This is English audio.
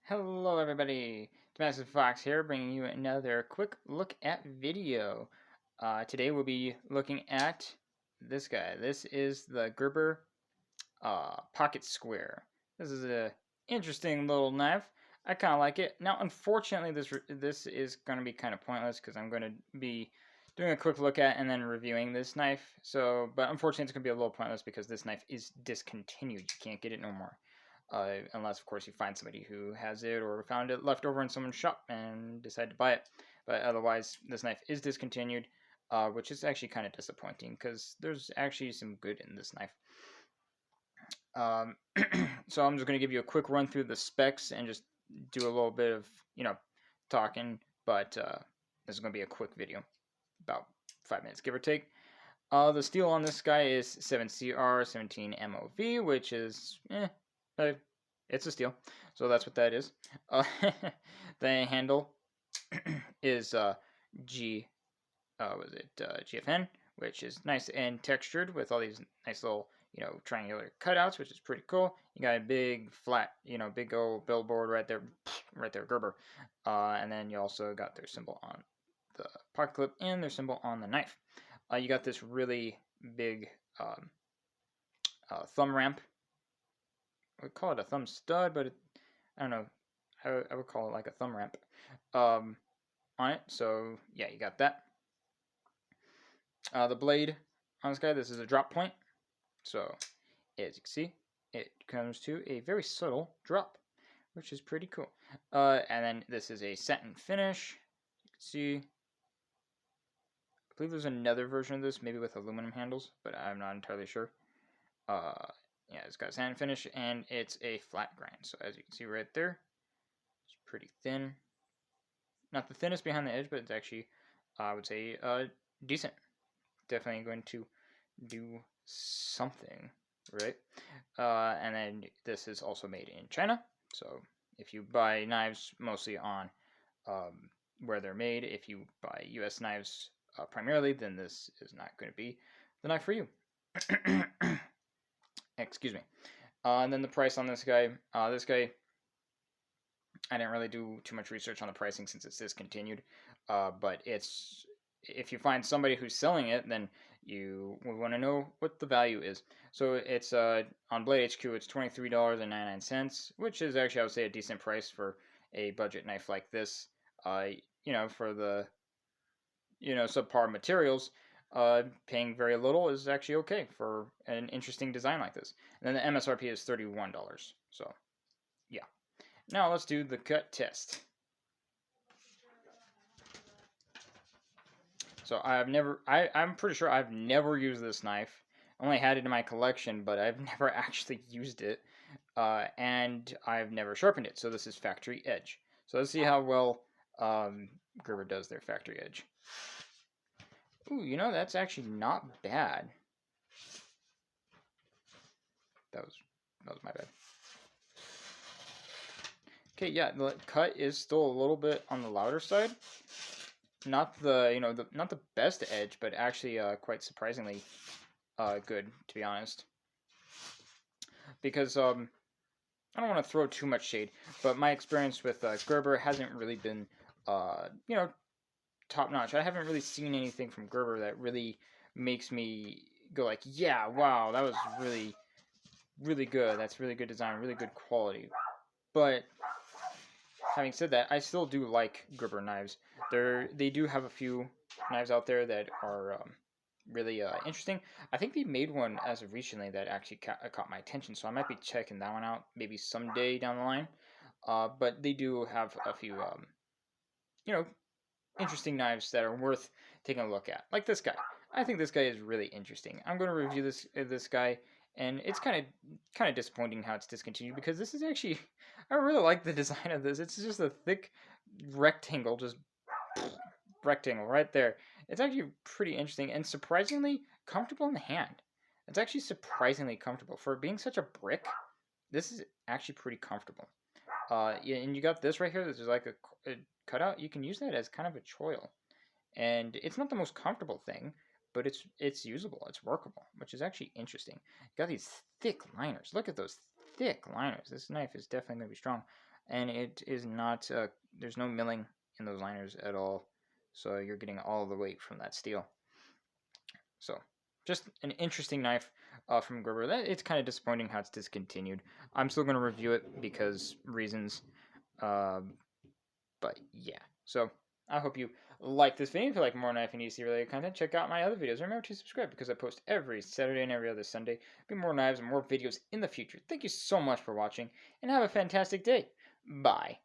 Hello everybody, Massive Fox here, bringing you another quick look at video. Today we'll be looking at this guy. This is the Gerber Pocket Square. This is a interesting little knife. I kind of like it. Now, unfortunately, this is going to be kind of pointless because I'm going to be doing a quick look at and then reviewing this knife. But unfortunately, it's going to be a little pointless because this knife is discontinued. You can't get it no more. Unless, of course, you find somebody who has it or found it left over in someone's shop and decide to buy it. But otherwise, this knife is discontinued, which is actually kind of disappointing because there's actually some good in this knife. So I'm just going to give you a quick run through the specs and just do a little bit of, talking. But this is going to be a quick video, about 5 minutes, give or take. The steel on this guy is 7CR 17 MOV, which is, it's a steel. So that's what that is. The handle is GFN, which is nice and textured with all these nice little, triangular cutouts, which is pretty cool. You got a big flat, big old billboard right there, Gerber. And then you also got their symbol on the pocket clip and their symbol on the knife. You got this really big thumb ramp. I would call it a thumb stud, but I don't know. I would call it like a thumb ramp on it. So yeah, you got that. The blade on this guy, this is a drop point. So as you can see, it comes to a very subtle drop, which is pretty cool. And then this is a satin finish. You can see, I believe there's another version of this, maybe with aluminum handles, but I'm not entirely sure. Yeah, it's got satin finish, and it's a flat grind. So as you can see right there, it's pretty thin. Not the thinnest behind the edge, but it's actually, I would say, decent. Definitely going to do something, right? And then this is also made in China. So if you buy knives mostly on where they're made, if you buy U.S. knives primarily, then this is not going to be the knife for you. Excuse me. And then the price on this guy. I didn't really do too much research on the pricing since it's discontinued. But if you find somebody who's selling it, then you would want to know what the value is. So it's on Blade HQ, it's $23.99, which is actually, I would say, a decent price for a budget knife like this. For the subpar materials. Paying very little is actually okay for an interesting design like this. And then the MSRP is $31. So, yeah. Now let's do the cut test. So I'm pretty sure I've never used this knife. I only had it in my collection, but I've never actually used it. And I've never sharpened it. So this is factory edge. So let's see how well Gerber does their factory edge. Ooh, that's actually not bad. That was my bad. Okay, yeah, the cut is still a little bit on the louder side. Not the not the best edge, but actually quite surprisingly good, to be honest. Because I don't want to throw too much shade, but my experience with Gerber hasn't really been top notch. I haven't really seen anything from Gerber that really makes me go like, yeah, wow, that was really, really good. That's really good design, really good quality. But having said that, I still do like Gerber knives. They do have a few knives out there that are really interesting. I think they made one as of recently that actually caught my attention, so I might be checking that one out maybe someday down the line. But they do have a few, interesting knives that are worth taking a look at, like this guy. I think this guy is really interesting. I'm going to review this guy, and it's kind of disappointing how it's discontinued because this is actually, I really like the design of this. It's just a thick rectangle, just rectangle right there. It's actually pretty interesting and surprisingly comfortable in the hand. It's actually surprisingly comfortable for being such a brick. This is actually pretty comfortable. Yeah, and you got this right here. This is like a cutout. You can use that as kind of a choil, and it's not the most comfortable thing, but it's usable. It's workable, which is actually interesting. You got these thick liners. Look at those thick liners. This knife is definitely going to be strong. And it is not, there's no milling in those liners at all. So you're getting all the weight from that steel. So just an interesting knife from Gerber. It's kind of disappointing how it's discontinued. I'm still going to review it because reasons. But yeah. So I hope you like this video. If you like more knife and EDC related content, check out my other videos. Remember to subscribe because I post every Saturday and every other Sunday. There'll be more knives and more videos in the future. Thank you so much for watching and have a fantastic day. Bye.